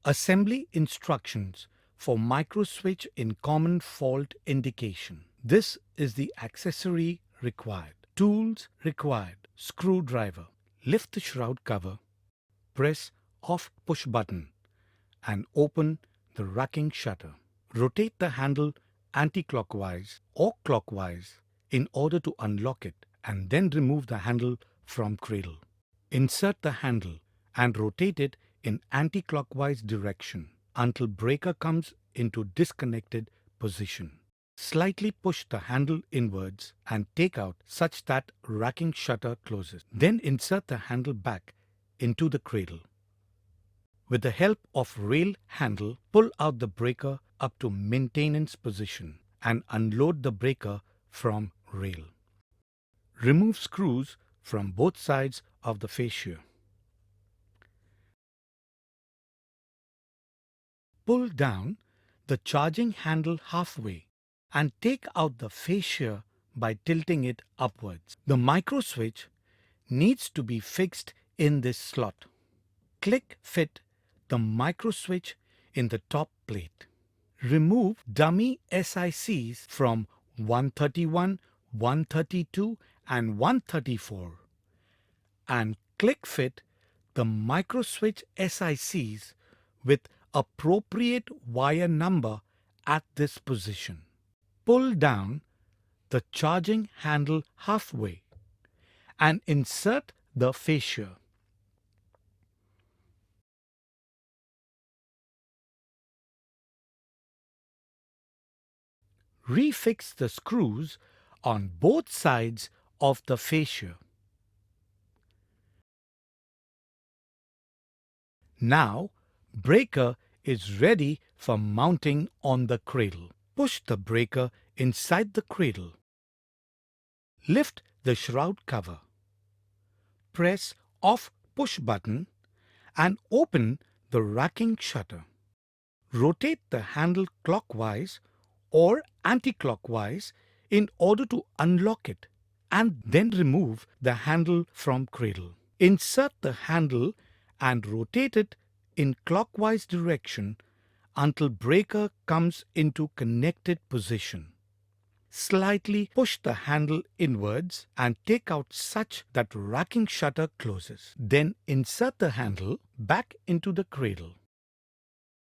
Assembly instructions for microswitch in common fault indication. This is the accessory required. Tools required. Screwdriver. Lift the shroud cover. Press off push button and open the racking shutter. Rotate the handle anti-clockwise or clockwise in order to unlock it, and then remove the handle from cradle. Insert the handle and rotate it in anti-clockwise direction until breaker comes into disconnected position. Slightly push the handle inwards and take out such that racking shutter closes. Then insert the handle back into the cradle. With the help of rail handle, pull out the breaker up to maintenance position and unload the breaker from rail. Remove screws from both sides of the fascia. Pull down the charging handle halfway and take out the fascia by tilting it upwards. The microswitch needs to be fixed in this slot. Click fit the microswitch in the top plate. Remove dummy SICs from 131, 132 and 134 and click fit the microswitch SICs with appropriate wire number at this position. Pull down the charging handle halfway and insert the fascia. Refix the screws on both sides of the fascia. Now, breaker is ready for mounting on the cradle. Push the breaker inside the cradle. Lift the shroud cover. Press off push button and open the racking shutter. Rotate the handle clockwise or anti-clockwise in order to unlock it, and then remove the handle from cradle. Insert the handle and rotate it in clockwise direction until breaker comes into connected position. Slightly push the handle inwards and take out such that racking shutter closes. Then insert the handle back into the cradle.